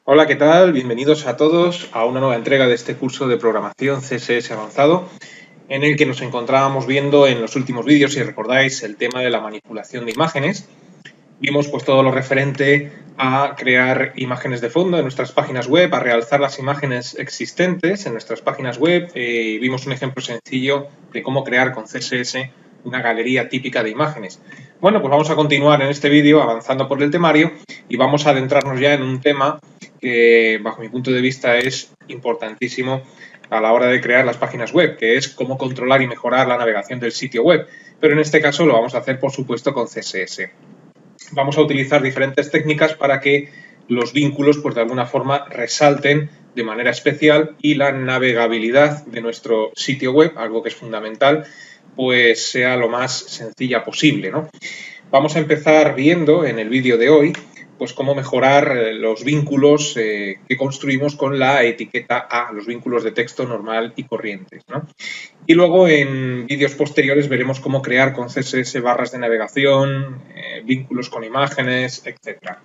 Hola, ¿qué tal? Bienvenidos a todos a una nueva entrega de este curso de programación CSS avanzado, en el que nos encontrábamos viendo en los últimos vídeos, si recordáis, el tema de la manipulación de imágenes. Vimos pues todo lo referente a crear imágenes de fondo en nuestras páginas web, a realzar las imágenes existentes en nuestras páginas web. Vimos un ejemplo sencillo de cómo crear con CSS una galería típica de imágenes. Bueno, pues vamos a continuar en este vídeo avanzando por el temario y vamos a adentrarnos ya en un tema que, bajo mi punto de vista, es importantísimo a la hora de crear las páginas web, que es cómo controlar y mejorar la navegación del sitio web. Pero en este caso lo vamos a hacer, por supuesto, con CSS. Vamos a utilizar diferentes técnicas para que los vínculos, pues de alguna forma, resalten de manera especial y la navegabilidad de nuestro sitio web, algo que es fundamental, pues sea lo más sencilla posible, ¿no? Vamos a empezar viendo en el vídeo de hoy pues cómo mejorar los vínculos que construimos con la etiqueta A, los vínculos de texto normal y corrientes, ¿no? Y luego en vídeos posteriores veremos cómo crear con CSS barras de navegación, vínculos con imágenes, etc.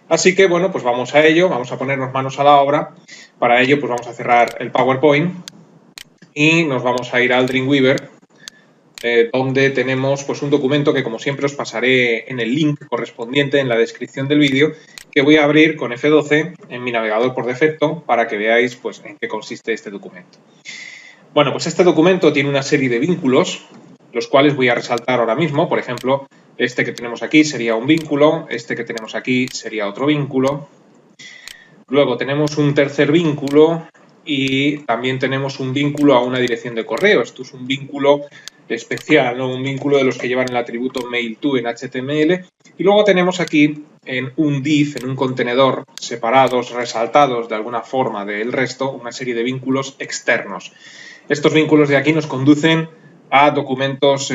Así que bueno, pues vamos a ello, vamos a ponernos manos a la obra. Para ello pues vamos a cerrar el PowerPoint y nos vamos a ir al Dreamweaver, donde tenemos pues un documento que, como siempre, os pasaré en el link correspondiente en la descripción del vídeo, que voy a abrir con F12 en mi navegador por defecto para que veáis pues en qué consiste este documento. Bueno, pues este documento tiene una serie de vínculos, los cuales voy a resaltar ahora mismo. Por ejemplo, este que tenemos aquí sería un vínculo, este que tenemos aquí sería otro vínculo. Luego tenemos un tercer vínculo y también tenemos un vínculo a una dirección de correo. Esto es un vínculo especial, ¿no? Un vínculo de los que llevan el atributo mail_to en HTML. Y luego tenemos aquí en un div, en un contenedor, separados, resaltados de alguna forma del resto, una serie de vínculos externos. Estos vínculos de aquí nos conducen a documentos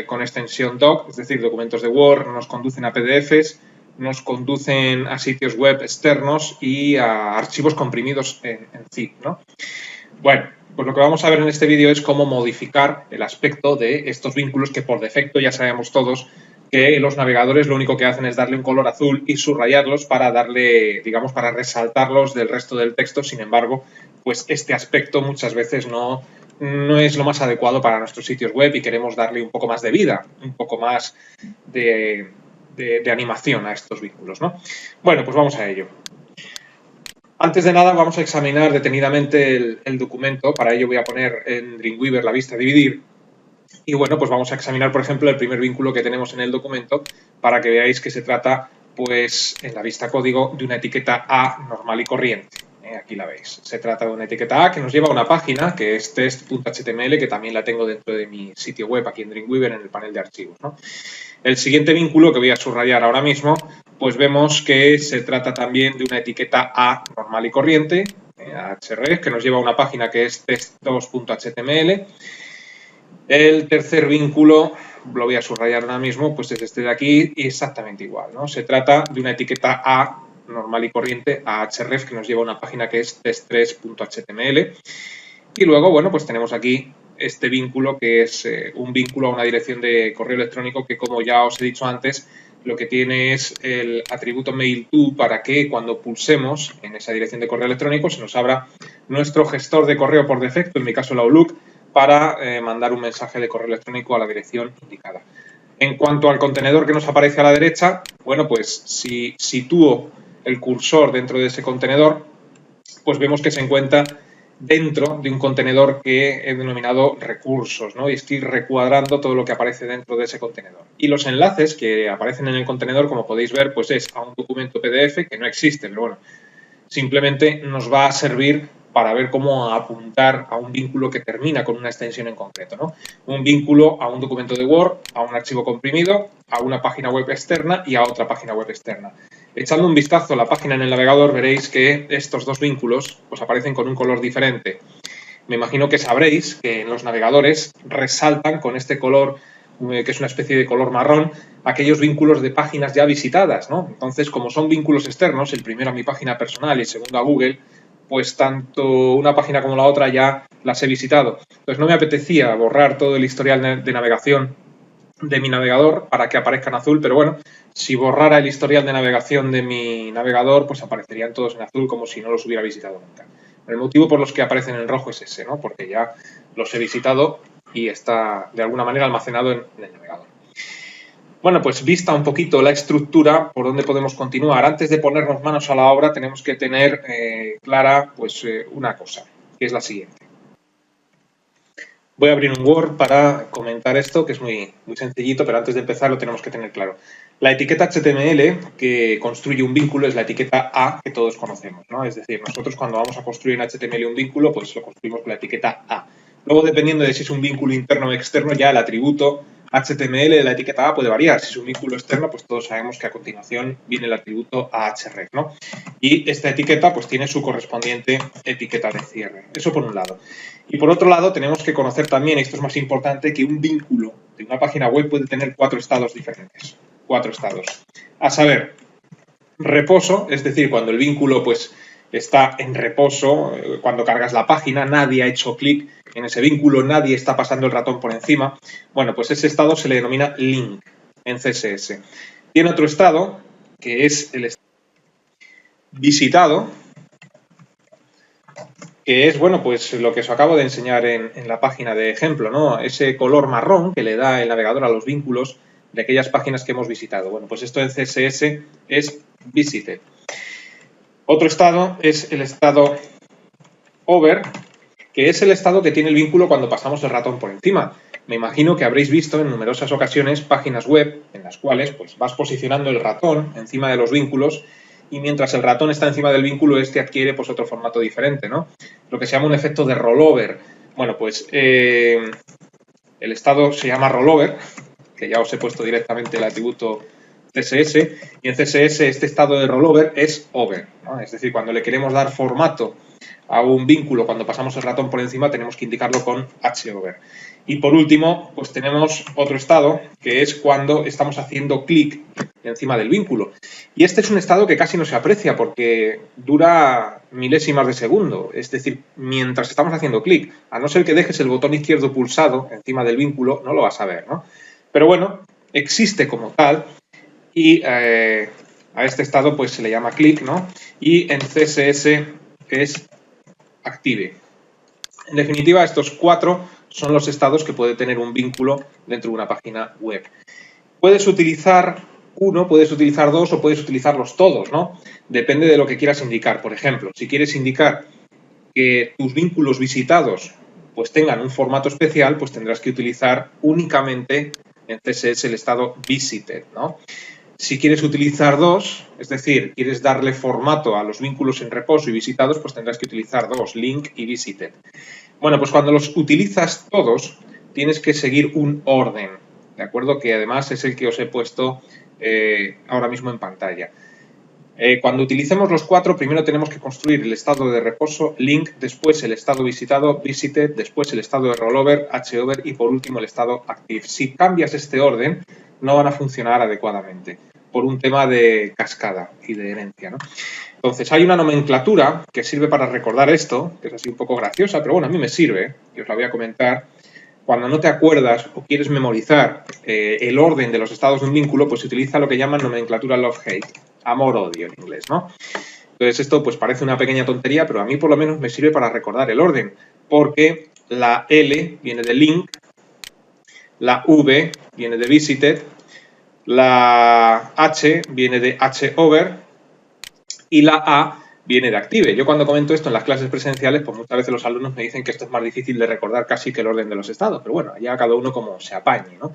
con extensión doc, es decir, documentos de Word, nos conducen a PDFs, nos conducen a sitios web externos y a archivos comprimidos en zip, ¿no? Bueno, pues lo que vamos a ver en este vídeo es cómo modificar el aspecto de estos vínculos que por defecto ya sabemos todos que los navegadores lo único que hacen es darle un color azul y subrayarlos para darle, digamos, para resaltarlos del resto del texto. Sin embargo, pues este aspecto muchas veces no es lo más adecuado para nuestros sitios web y queremos darle un poco más de vida, un poco más de animación a estos vínculos, ¿no? Bueno, pues vamos a ello. Antes de nada vamos a examinar detenidamente el documento. Para ello voy a poner en Dreamweaver la vista dividir. Y bueno, pues vamos a examinar, por ejemplo, el primer vínculo que tenemos en el documento para que veáis que se trata, pues, en la vista código de una etiqueta A normal y corriente. Aquí la veis. Se trata de una etiqueta A que nos lleva a una página que es test.html, que también la tengo dentro de mi sitio web aquí en Dreamweaver en el panel de archivos, ¿no? El siguiente vínculo que voy a subrayar ahora mismo, pues vemos que se trata también de una etiqueta A normal y corriente, href, que nos lleva a una página que es test2.html. El tercer vínculo, lo voy a subrayar ahora mismo, pues es este de aquí y exactamente igual, ¿no? Se trata de una etiqueta A normal y corriente, a href, que nos lleva a una página que es test3.html. Y luego, bueno, pues tenemos aquí este vínculo que es un vínculo a una dirección de correo electrónico que, como ya os he dicho antes, lo que tiene es el atributo mail_to para que cuando pulsemos en esa dirección de correo electrónico se nos abra nuestro gestor de correo por defecto, en mi caso el Outlook, para mandar un mensaje de correo electrónico a la dirección indicada. En cuanto al contenedor que nos aparece a la derecha, bueno, pues si sitúo el cursor dentro de ese contenedor, pues vemos que se encuentra dentro de un contenedor que he denominado recursos, ¿no? Y estoy recuadrando todo lo que aparece dentro de ese contenedor. Y los enlaces que aparecen en el contenedor, como podéis ver, pues es a un documento PDF que no existe, pero bueno, simplemente nos va a servir para ver cómo apuntar a un vínculo que termina con una extensión en concreto, ¿no? Un vínculo a un documento de Word, a un archivo comprimido, a una página web externa y a otra página web externa. Echando un vistazo a la página en el navegador veréis que estos dos vínculos pues aparecen con un color diferente. Me imagino que sabréis que en los navegadores resaltan con este color, que es una especie de color marrón, aquellos vínculos de páginas ya visitadas, ¿no? Entonces, como son vínculos externos, el primero a mi página personal y el segundo a Google, pues tanto una página como la otra ya las he visitado. Entonces no me apetecía borrar todo el historial de navegación de mi navegador para que aparezca en azul, pero bueno, si borrara el historial de navegación de mi navegador, pues aparecerían todos en azul como si no los hubiera visitado nunca. El motivo por los que aparecen en rojo es ese, ¿no? Porque ya los he visitado y está de alguna manera almacenado en el navegador. Bueno, pues vista un poquito la estructura, por dónde podemos continuar. Antes de ponernos manos a la obra, tenemos que tener clara pues, una cosa, que es la siguiente. Voy a abrir un Word para comentar esto, que es muy sencillito, pero antes de empezar lo tenemos que tener claro. La etiqueta HTML que construye un vínculo es la etiqueta A que todos conocemos, ¿no? Es decir, nosotros cuando vamos a construir en HTML un vínculo, pues lo construimos con la etiqueta A. Luego, dependiendo de si es un vínculo interno o externo, ya el atributo HTML de la etiqueta A puede variar. Si es un vínculo externo, pues todos sabemos que a continuación viene el atributo ahref, ¿no? Y esta etiqueta pues tiene su correspondiente etiqueta de cierre. Eso por un lado. Y por otro lado, tenemos que conocer también, esto es más importante, que un vínculo de una página web puede tener 4 estados diferentes. 4 estados. A saber, reposo, es decir, cuando el vínculo pues está en reposo, cuando cargas la página, nadie ha hecho clic en ese vínculo, nadie está pasando el ratón por encima. Bueno, pues ese estado se le denomina link en CSS. Tiene otro estado, que es el estado visitado, que es, bueno, pues lo que os acabo de enseñar en la página de ejemplo, ¿no? Ese color marrón que le da el navegador a los vínculos de aquellas páginas que hemos visitado. Bueno, pues esto en CSS es visited. Otro estado es el estado over, que es el estado que tiene el vínculo cuando pasamos el ratón por encima. Me imagino que habréis visto en numerosas ocasiones páginas web en las cuales pues, vas posicionando el ratón encima de los vínculos y mientras el ratón está encima del vínculo, este adquiere pues, otro formato diferente, ¿no? Lo que se llama un efecto de rollover. Bueno, pues el estado se llama rollover, que ya os he puesto directamente el atributo CSS, y en CSS este estado de rollover es over, ¿no? Es decir, cuando le queremos dar formato a un vínculo, cuando pasamos el ratón por encima, tenemos que indicarlo con hover. Y por último, pues tenemos otro estado, que es cuando estamos haciendo clic encima del vínculo. Y este es un estado que casi no se aprecia porque dura milésimas de segundo. Es decir, mientras estamos haciendo clic, a no ser que dejes el botón izquierdo pulsado encima del vínculo, no lo vas a ver, ¿no? Pero bueno, existe como tal y a este estado pues se le llama clic, ¿no? Y en CSS es active. En definitiva, estos 4 son los estados que puede tener un vínculo dentro de una página web. Puedes utilizar uno, puedes utilizar 2 o puedes utilizarlos todos, ¿no? Depende de lo que quieras indicar. Por ejemplo, si quieres indicar que tus vínculos visitados pues tengan un formato especial, pues tendrás que utilizar únicamente en CSS el estado visited, ¿no? Si quieres utilizar 2, es decir, quieres darle formato a los vínculos en reposo y visitados, pues tendrás que utilizar 2, link y visited. Bueno, pues cuando los utilizas todos, tienes que seguir un orden, ¿de acuerdo? Que además es el que os he puesto ahora mismo en pantalla. Cuando utilicemos los 4, primero tenemos que construir el estado de reposo, link, después el estado visitado, visited, después el estado de rollover, hover y por último el estado active. Si cambias este orden, no van a funcionar adecuadamente por un tema de cascada y de herencia, ¿no? Entonces, hay una nomenclatura que sirve para recordar esto, que es así un poco graciosa, pero bueno, a mí me sirve, y os la voy a comentar. Cuando no te acuerdas o quieres memorizar el orden de los estados de un vínculo, pues se utiliza lo que llaman nomenclatura love-hate, amor-odio en inglés, ¿no? Entonces, esto pues parece una pequeña tontería, pero a mí por lo menos me sirve para recordar el orden, porque la L viene de link, la V viene de visited, la H viene de hover y la A viene de active. Yo cuando comento esto en las clases presenciales, pues muchas veces los alumnos me dicen que esto es más difícil de recordar casi que el orden de los estados, pero bueno, ya cada uno como se apañe, ¿no?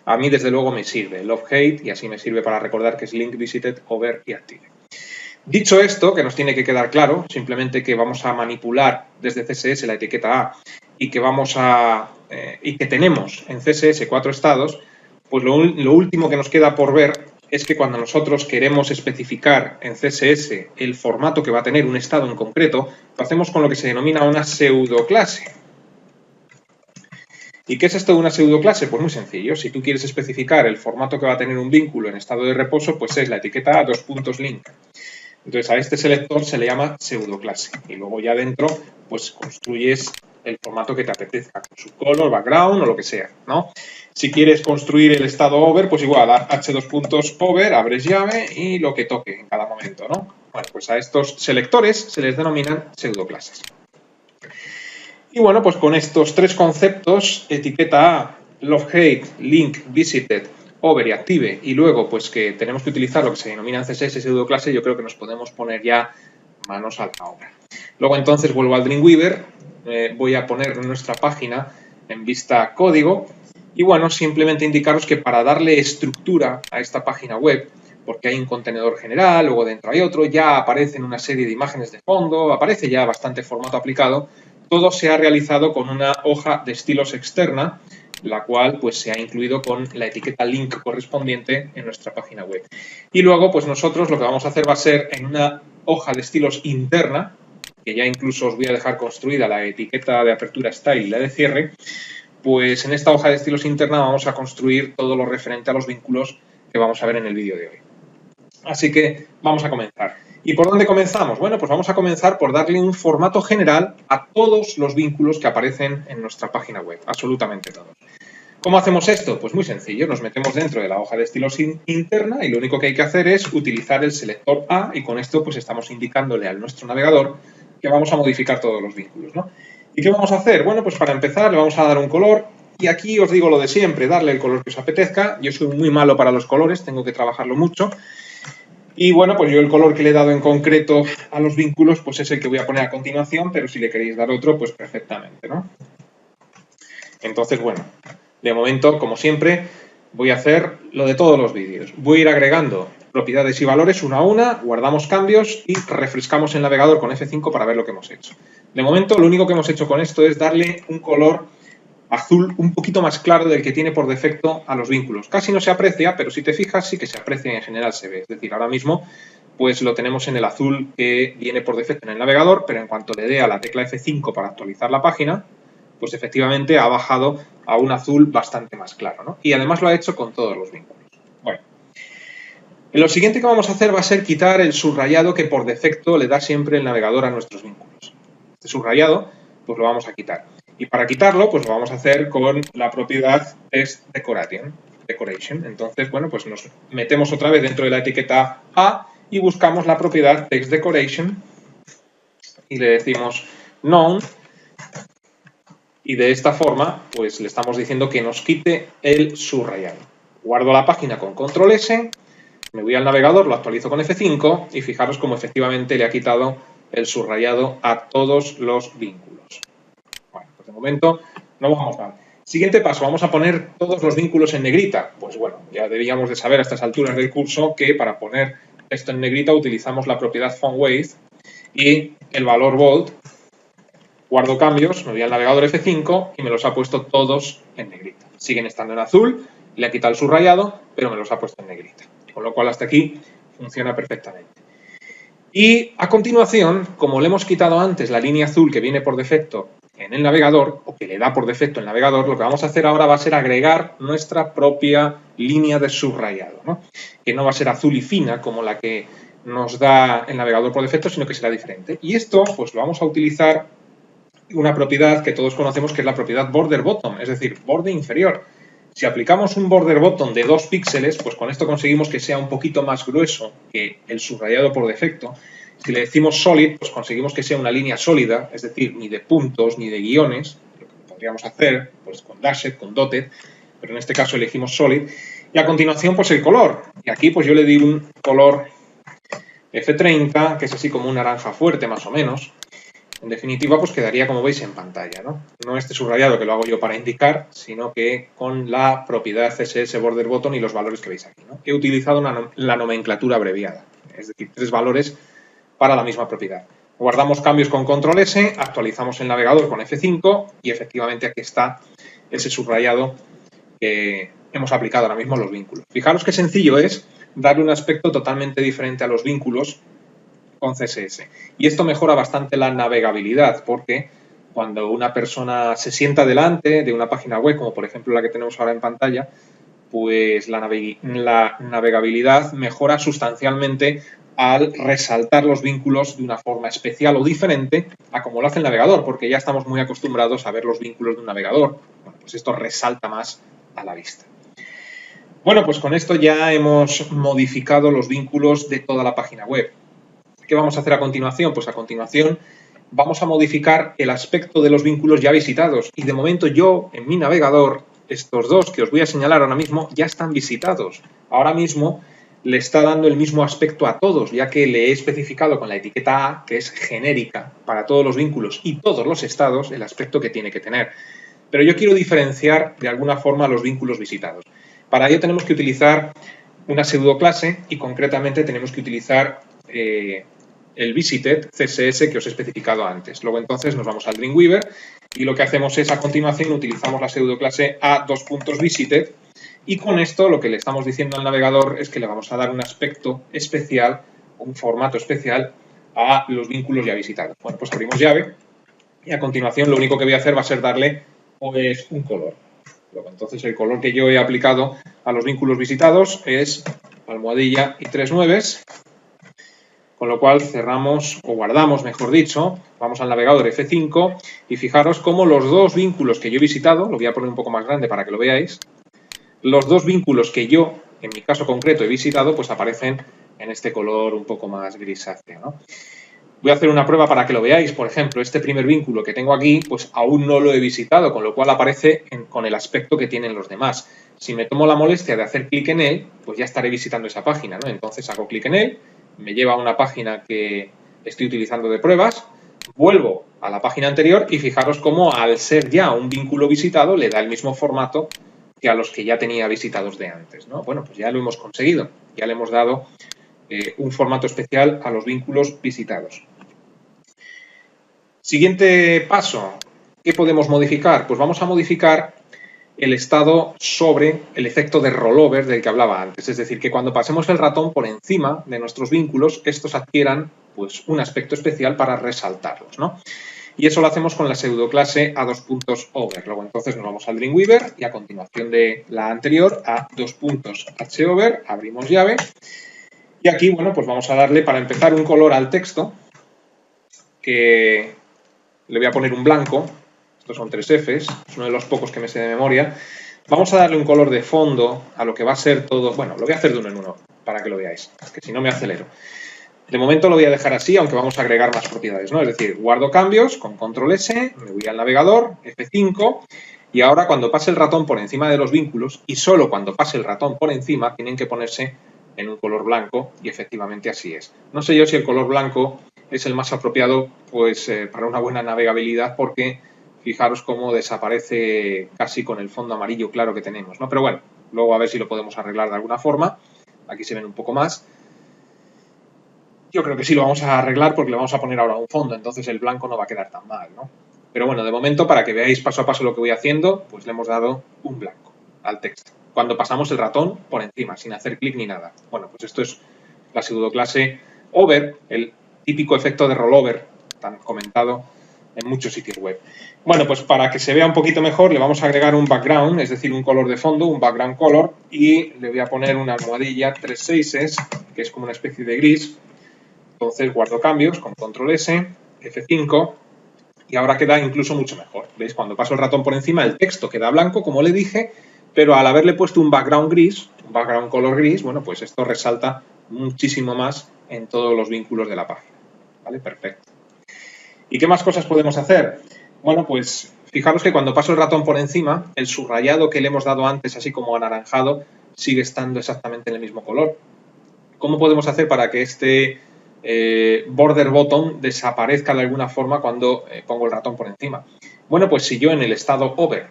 A mí desde luego me sirve love-hate y así me sirve para recordar que es link, visited, over y active. Dicho esto, que nos tiene que quedar claro, simplemente que vamos a manipular desde CSS la etiqueta A y que y que tenemos en CSS 4 estados, pues lo último que nos queda por ver es que cuando nosotros queremos especificar en CSS el formato que va a tener un estado en concreto, lo hacemos con lo que se denomina una pseudoclase. ¿Y qué es esto de una pseudoclase? Pues muy sencillo. Si tú quieres especificar el formato que va a tener un vínculo en estado de reposo, pues es la etiqueta A::link. Entonces a este selector se le llama pseudoclase. Y luego ya dentro, pues construyes el formato que te apetezca, subcolor, background o lo que sea, ¿no? Si quieres construir el estado over, pues igual, h2.over, abres llave y lo que toque en cada momento, ¿no? Bueno, pues a estos selectores se les denominan pseudoclases. Y bueno, pues con estos tres conceptos, etiqueta A, love-hate, link, visited, over y active, y luego pues que tenemos que utilizar lo que se denomina en CSS pseudoclase, yo creo que nos podemos poner ya manos a la obra. Luego entonces vuelvo al Dreamweaver, voy a poner nuestra página en vista código, y bueno, simplemente indicaros que para darle estructura a esta página web, porque hay un contenedor general, luego dentro hay otro, ya aparecen una serie de imágenes de fondo, aparece ya bastante formato aplicado, todo se ha realizado con una hoja de estilos externa, la cual pues se ha incluido con la etiqueta link correspondiente en nuestra página web. Y luego pues nosotros lo que vamos a hacer va a ser en una hoja de estilos interna, que ya incluso os voy a dejar construida la etiqueta de apertura style y la de cierre, pues en esta hoja de estilos interna vamos a construir todo lo referente a los vínculos que vamos a ver en el vídeo de hoy. Así que vamos a comenzar. ¿Y por dónde comenzamos? Bueno, pues vamos a comenzar por darle un formato general a todos los vínculos que aparecen en nuestra página web, absolutamente todos. ¿Cómo hacemos esto? Pues muy sencillo, nos metemos dentro de la hoja de estilos interna y lo único que hay que hacer es utilizar el selector A y con esto pues estamos indicándole a nuestro navegador que vamos a modificar todos los vínculos, ¿no? ¿Y qué vamos a hacer? Bueno, pues para empezar le vamos a dar un color y aquí os digo lo de siempre, darle el color que os apetezca. Yo soy muy malo para los colores, tengo que trabajarlo mucho. Y bueno, pues yo el color que le he dado en concreto a los vínculos pues es el que voy a poner a continuación, pero si le queréis dar otro, pues perfectamente, ¿no? Entonces, bueno, de momento, como siempre, voy a hacer lo de todos los vídeos. Voy a ir agregando propiedades y valores una a una, guardamos cambios y refrescamos el navegador con F5 para ver lo que hemos hecho. De momento, lo único que hemos hecho con esto es darle un color azul un poquito más claro del que tiene por defecto a los vínculos. Casi no se aprecia, pero si te fijas sí que se aprecia y en general se ve. Es decir, ahora mismo pues lo tenemos en el azul que viene por defecto en el navegador, pero en cuanto le dé a la tecla F5 para actualizar la página, pues efectivamente ha bajado a un azul bastante más claro, ¿no? Y además lo ha hecho con todos los vínculos. Bueno, lo siguiente que vamos a hacer va a ser quitar el subrayado que por defecto le da siempre el navegador a nuestros vínculos. Este subrayado pues lo vamos a quitar. Y para quitarlo, pues lo vamos a hacer con la propiedad textDecoration. Entonces, bueno, pues nos metemos otra vez dentro de la etiqueta A y buscamos la propiedad textDecoration y le decimos none. Y de esta forma, pues le estamos diciendo que nos quite el subrayado. Guardo la página con control S, me voy al navegador, lo actualizo con F5 y fijaros cómo efectivamente le ha quitado el subrayado a todos los vínculos. De momento no vamos mal. Siguiente paso, vamos a poner todos los vínculos en negrita. Pues bueno, ya debíamos de saber a estas alturas del curso que para poner esto en negrita utilizamos la propiedad FontWeight y el valor bold. Guardo cambios, me voy al navegador F5 y me los ha puesto todos en negrita. Siguen estando en azul, le ha quitado el subrayado, pero me los ha puesto en negrita. Con lo cual hasta aquí funciona perfectamente. Y a continuación, como le hemos quitado antes la línea azul que viene por defecto en el navegador, o que le da por defecto el navegador, lo que vamos a hacer ahora va a ser agregar nuestra propia línea de subrayado, ¿no? Que no va a ser azul y fina como la que nos da el navegador por defecto, sino que será diferente. Y esto, pues lo vamos a utilizar una propiedad que todos conocemos que es la propiedad border bottom, es decir, borde inferior. Si aplicamos un border bottom de 2 píxeles, pues con esto conseguimos que sea un poquito más grueso que el subrayado por defecto. Si le decimos solid, pues conseguimos que sea una línea sólida, es decir, ni de puntos ni de guiones, lo que podríamos hacer pues con dashed, con dotted, pero en este caso elegimos solid. Y a continuación, pues el color. Y aquí pues yo le di un color F30, que es así como un naranja fuerte más o menos. En definitiva, pues quedaría como veis en pantalla, ¿no? No este subrayado que lo hago yo para indicar, sino que con la propiedad CSS border bottom y los valores que veis aquí, ¿no? He utilizado la nomenclatura abreviada, es decir, 3 valores para la misma propiedad. Guardamos cambios con control S, actualizamos el navegador con F5 y efectivamente aquí está ese subrayado que hemos aplicado ahora mismo a los vínculos. Fijaros qué sencillo es darle un aspecto totalmente diferente a los vínculos con CSS. Y esto mejora bastante la navegabilidad porque cuando una persona se sienta delante de una página web, como por ejemplo la que tenemos ahora en pantalla, pues la navegabilidad mejora sustancialmente al resaltar los vínculos de una forma especial o diferente a como lo hace el navegador, porque ya estamos muy acostumbrados a ver los vínculos de un navegador. Bueno, pues esto resalta más a la vista. Bueno, pues con esto ya hemos modificado los vínculos de toda la página web. ¿Qué vamos a hacer a continuación? Pues a continuación vamos a modificar el aspecto de los vínculos ya visitados. Y de momento yo, en mi navegador, estos dos que os voy a señalar ahora mismo, ya están visitados. Ahora mismo le está dando el mismo aspecto a todos, ya que le he especificado con la etiqueta A, que es genérica para todos los vínculos y todos los estados, el aspecto que tiene que tener. Pero yo quiero diferenciar de alguna forma los vínculos visitados. Para ello tenemos que utilizar una pseudoclase y concretamente tenemos que utilizar el visited CSS que os he especificado antes. Luego entonces nos vamos al Dreamweaver y lo que hacemos es a continuación utilizamos la pseudoclase a2.visited y con esto lo que le estamos diciendo al navegador es que le vamos a dar un aspecto especial, un formato especial a los vínculos ya visitados. Bueno, pues abrimos llave y a continuación lo único que voy a hacer va a ser darle pues, un color. Luego, entonces el color que yo he aplicado a los vínculos visitados es almohadilla y 3 nueves. Con lo cual cerramos o guardamos, mejor dicho, vamos al navegador F5 y fijaros cómo los dos vínculos que yo he visitado, lo voy a poner un poco más grande para que lo veáis, los dos vínculos que yo, en mi caso concreto, he visitado, pues aparecen en este color un poco más grisáceo, ¿no? Voy a hacer una prueba para que lo veáis. Por ejemplo, este primer vínculo que tengo aquí, pues aún no lo he visitado, con lo cual aparece con el aspecto que tienen los demás. Si me tomo la molestia de hacer clic en él, pues ya estaré visitando esa página, ¿no? Entonces hago clic en él, me lleva a una página que estoy utilizando de pruebas, vuelvo a la página anterior y fijaros cómo al ser ya un vínculo visitado le da el mismo formato que a los que ya tenía visitados de antes, ¿no? Bueno, pues ya lo hemos conseguido, ya le hemos dado un formato especial a los vínculos visitados. Siguiente paso, ¿qué podemos modificar? Pues vamos a modificar el estado sobre el efecto de rollover del que hablaba antes. Es decir, que cuando pasemos el ratón por encima de nuestros vínculos, estos adquieran pues, un aspecto especial para resaltarlos, ¿no? Y eso lo hacemos con la pseudoclase a2.over. Luego entonces nos vamos al Dreamweaver y a continuación de la anterior a a2.hover, abrimos llave. Y aquí, bueno, pues vamos a darle para empezar un color al texto que le voy a poner un blanco. Estos son 3 Fs, es uno de los pocos que me sé de memoria. Vamos a darle un color de fondo a lo que va a ser todo. Bueno, lo voy a hacer de uno en uno para que lo veáis, que si no me acelero. De momento lo voy a dejar así, aunque vamos a agregar más propiedades, ¿no? Es decir, guardo cambios con control S, me voy al navegador, F5, y ahora cuando pase el ratón por encima de los vínculos, y solo cuando pase el ratón por encima, tienen que ponerse en un color blanco, y efectivamente así es. No sé yo si el color blanco es el más apropiado pues, para una buena navegabilidad, porque fijaros cómo desaparece casi con el fondo amarillo claro que tenemos, ¿no? Pero bueno, luego a ver si lo podemos arreglar de alguna forma. Aquí se ven un poco más. Yo creo que sí lo vamos a arreglar porque le vamos a poner ahora un fondo, entonces el blanco no va a quedar tan mal, ¿no? Pero bueno, de momento, para que veáis paso a paso lo que voy haciendo, pues le hemos dado un blanco al texto. Cuando pasamos el ratón por encima, sin hacer clic ni nada. Bueno, pues esto es la pseudoclase over, el típico efecto de rollover tan comentado en muchos sitios web. Bueno, pues para que se vea un poquito mejor le vamos a agregar un background, es decir, un color de fondo, un background color, y le voy a poner una almohadilla 3 seises, que es como una especie de gris. Entonces guardo cambios con control S, F5 y ahora queda incluso mucho mejor. ¿Veis? Cuando paso el ratón por encima el texto queda blanco, como le dije, pero al haberle puesto un background gris, un background color gris, bueno, pues esto resalta muchísimo más en todos los vínculos de la página. ¿Vale? Perfecto. ¿Y qué más cosas podemos hacer? Bueno, pues fijaros que cuando paso el ratón por encima, el subrayado que le hemos dado antes, así como anaranjado, sigue estando exactamente en el mismo color. ¿Cómo podemos hacer para que este border bottom desaparezca de alguna forma cuando pongo el ratón por encima? Bueno, pues si yo en el estado over,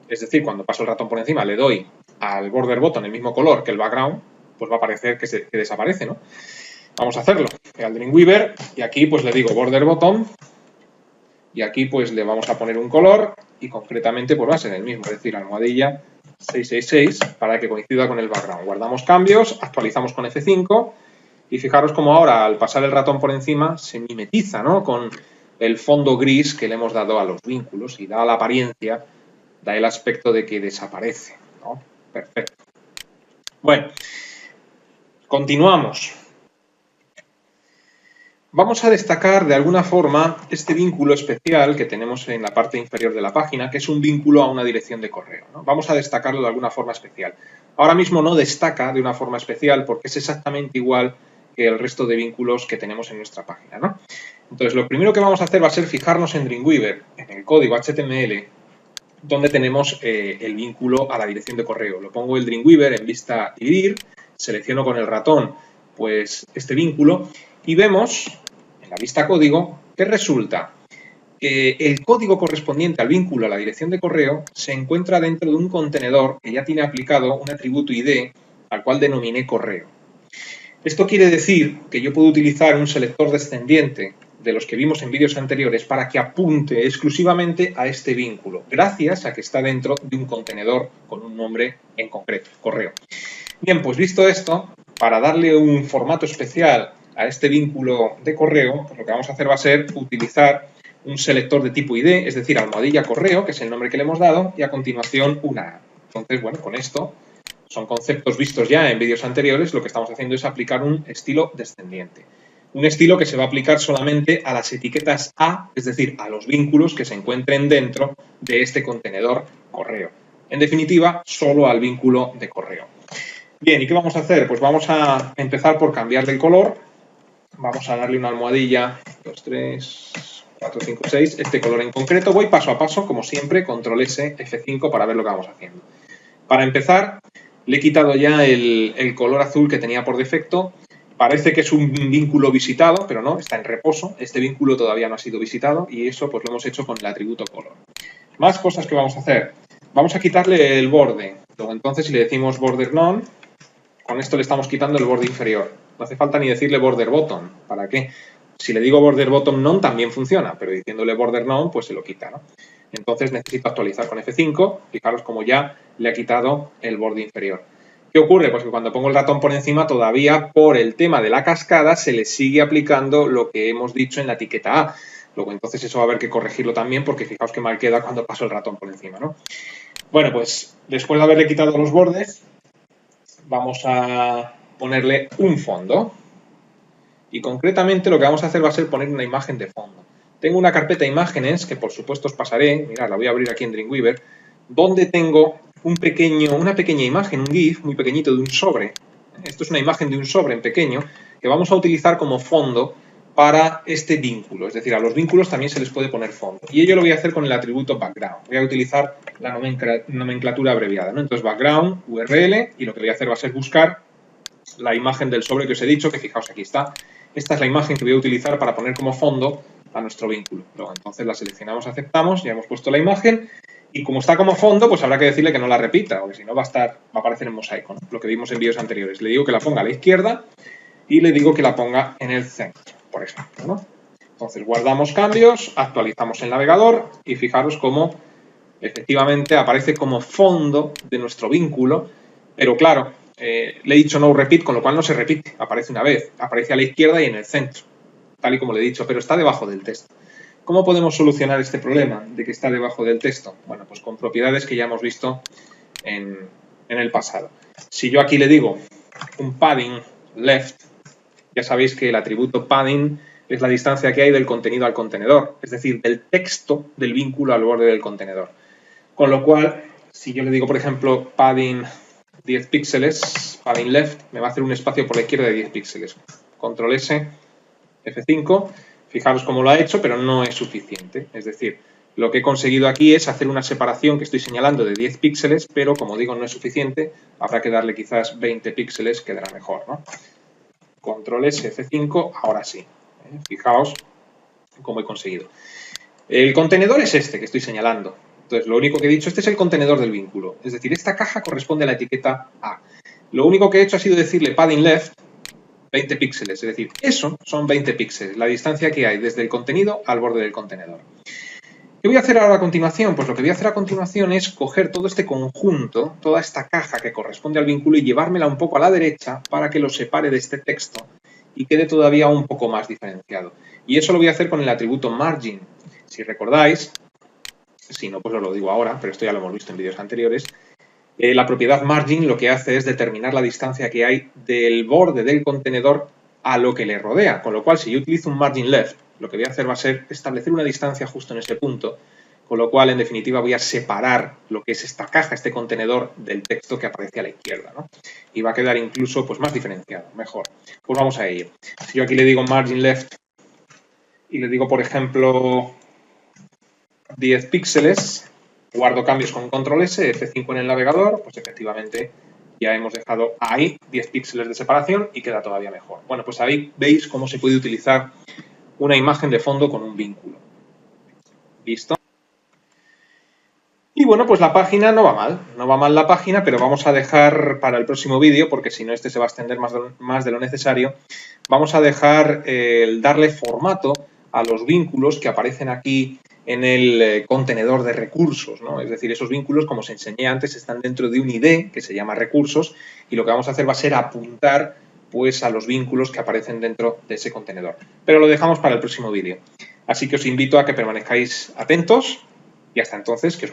es decir, cuando paso el ratón por encima le doy al border bottom el mismo color que el background, pues va a parecer que desaparece, ¿no? Vamos a hacerlo. Al Dreamweaver y aquí pues le digo border bottom y aquí pues le vamos a poner un color y concretamente pues va a ser el mismo, es decir, almohadilla 666 para que coincida con el background. Guardamos cambios, actualizamos con F5 y fijaros como ahora al pasar el ratón por encima se mimetiza, ¿no?, con el fondo gris que le hemos dado a los vínculos y da la apariencia, da el aspecto de que desaparece, ¿no? Perfecto. Bueno, continuamos. vamos a destacar de alguna forma este vínculo especial que tenemos en la parte inferior de la página, que es un vínculo a una dirección de correo, ¿no? Vamos a destacarlo de alguna forma especial. Ahora mismo no destaca de una forma especial porque es exactamente igual que el resto de vínculos que tenemos en nuestra página, ¿no? Entonces, lo primero que vamos a hacer va a ser fijarnos en Dreamweaver, en el código HTML, donde tenemos el vínculo a la dirección de correo. Lo pongo el Dreamweaver en vista dividir, selecciono con el ratón pues este vínculo y vemos en la vista código que resulta que el código correspondiente al vínculo a la dirección de correo se encuentra dentro de un contenedor que ya tiene aplicado un atributo ID al cual denominé correo. Esto quiere decir que yo puedo utilizar un selector descendiente de los que vimos en vídeos anteriores para que apunte exclusivamente a este vínculo, gracias a que está dentro de un contenedor con un nombre en concreto, correo. Bien, pues visto esto, para darle un formato especial a este vínculo de correo, pues lo que vamos a hacer va a ser utilizar un selector de tipo ID, es decir, almohadilla correo, que es el nombre que le hemos dado, y a continuación una A. Entonces, bueno, con esto son conceptos vistos ya en vídeos anteriores, lo que estamos haciendo es aplicar un estilo descendiente. Un estilo que se va a aplicar solamente a las etiquetas A, es decir, a los vínculos que se encuentren dentro de este contenedor correo. En definitiva, solo al vínculo de correo. Bien, ¿y qué vamos a hacer? Pues vamos a empezar por cambiarle el color. Vamos a darle una almohadilla, 2, 3, 4, 5, 6, este color en concreto. Voy paso a paso, como siempre, control S, F5 para ver lo que vamos haciendo. Para empezar, le he quitado ya el color azul que tenía por defecto. Parece que es un vínculo visitado, pero no, está en reposo. Este vínculo todavía no ha sido visitado y eso pues lo hemos hecho con el atributo color. Más cosas que vamos a hacer. Vamos a quitarle el borde. Luego entonces si le decimos border none, con esto le estamos quitando el borde inferior. No hace falta ni decirle border bottom. ¿Para qué? Si le digo border bottom none también funciona, pero diciéndole border none pues se lo quita, ¿no? Entonces necesito actualizar con F5. Fijaros como ya le ha quitado el borde inferior. ¿Qué ocurre? Pues que cuando pongo el ratón por encima todavía por el tema de la cascada se le sigue aplicando lo que hemos dicho en la etiqueta A. Luego entonces eso va a haber que corregirlo también porque fijaos que mal queda cuando paso el ratón por encima, ¿no? Bueno, pues después de haberle quitado los bordes vamos a ponerle un fondo y concretamente lo que vamos a hacer va a ser poner una imagen de fondo. Tengo una carpeta de imágenes que por supuesto os pasaré, mirad, la voy a abrir aquí en Dreamweaver, donde tengo una pequeña imagen, un GIF muy pequeñito de un sobre. Esto es una imagen de un sobre en pequeño que vamos a utilizar como fondo para este vínculo. Es decir, a los vínculos también se les puede poner fondo. Y ello lo voy a hacer con el atributo background. Voy a utilizar la nomenclatura abreviada, ¿no? Entonces, background, URL, y lo que voy a hacer va a ser buscar la imagen del sobre que os he dicho, que fijaos aquí está. Esta es la imagen que voy a utilizar para poner como fondo a nuestro vínculo. Luego, entonces la seleccionamos, aceptamos, ya hemos puesto la imagen. Y como está como fondo, pues habrá que decirle que no la repita, porque si no va a aparecer en mosaico, ¿no? Lo que vimos en vídeos anteriores. Le digo que la ponga a la izquierda y le digo que la ponga en el centro, por ejemplo, ¿no? Entonces guardamos cambios, actualizamos el navegador y fijaros cómo efectivamente aparece como fondo de nuestro vínculo, pero claro, le he dicho no repeat, con lo cual no se repite, aparece una vez, aparece a la izquierda y en el centro, tal y como le he dicho, pero está debajo del texto. ¿Cómo podemos solucionar este problema de que está debajo del texto? Bueno, pues con propiedades que ya hemos visto en el pasado. Si yo aquí le digo un padding left, ya sabéis que el atributo padding es la distancia que hay del contenido al contenedor, es decir, del texto del vínculo al borde del contenedor. Con lo cual, si yo le digo, por ejemplo, padding 10 píxeles, padding left, me va a hacer un espacio por la izquierda de 10 píxeles. Control S, F5. Fijaros cómo lo ha hecho, pero no es suficiente. Es decir, lo que he conseguido aquí es hacer una separación que estoy señalando de 10 píxeles, pero como digo, no es suficiente. Habrá que darle quizás 20 píxeles, quedará mejor, ¿no? Control S, F5, ahora sí. Fijaos cómo he conseguido. El contenedor es este que estoy señalando. Entonces, lo único que he dicho, este es el contenedor del vínculo. Es decir, esta caja corresponde a la etiqueta A. Lo único que he hecho ha sido decirle padding left 20 píxeles, es decir, eso son 20 píxeles, la distancia que hay desde el contenido al borde del contenedor. ¿Qué voy a hacer ahora a continuación? Pues lo que voy a hacer a continuación es coger todo este conjunto, toda esta caja que corresponde al vínculo y llevármela un poco a la derecha para que lo separe de este texto y quede todavía un poco más diferenciado. Y eso lo voy a hacer con el atributo margin. Si recordáis, si no, pues os lo digo ahora, pero esto ya lo hemos visto en vídeos anteriores. La propiedad margin lo que hace es determinar la distancia que hay del borde del contenedor a lo que le rodea. Con lo cual, si yo utilizo un margin left, lo que voy a hacer va a ser establecer una distancia justo en este punto, con lo cual, en definitiva, voy a separar lo que es esta caja, este contenedor, del texto que aparece a la izquierda, ¿no? Y va a quedar incluso pues, más diferenciado, mejor. Pues vamos a ello. Si yo aquí le digo margin left y le digo, por ejemplo, 10 píxeles, guardo cambios con control S, F5 en el navegador, pues efectivamente ya hemos dejado ahí 10 píxeles de separación y queda todavía mejor. Bueno, pues ahí veis cómo se puede utilizar una imagen de fondo con un vínculo. ¿Listo? Y bueno, pues la página no va mal la página, pero vamos a dejar para el próximo vídeo, porque si no este se va a extender más de lo necesario, vamos a dejar el darle formato a los vínculos que aparecen aquí en el contenedor de recursos, ¿no? Es decir, esos vínculos, como os enseñé antes, están dentro de un ID que se llama recursos y lo que vamos a hacer va a ser apuntar pues, a los vínculos que aparecen dentro de ese contenedor. Pero lo dejamos para el próximo vídeo. Así que os invito a que permanezcáis atentos y hasta entonces que os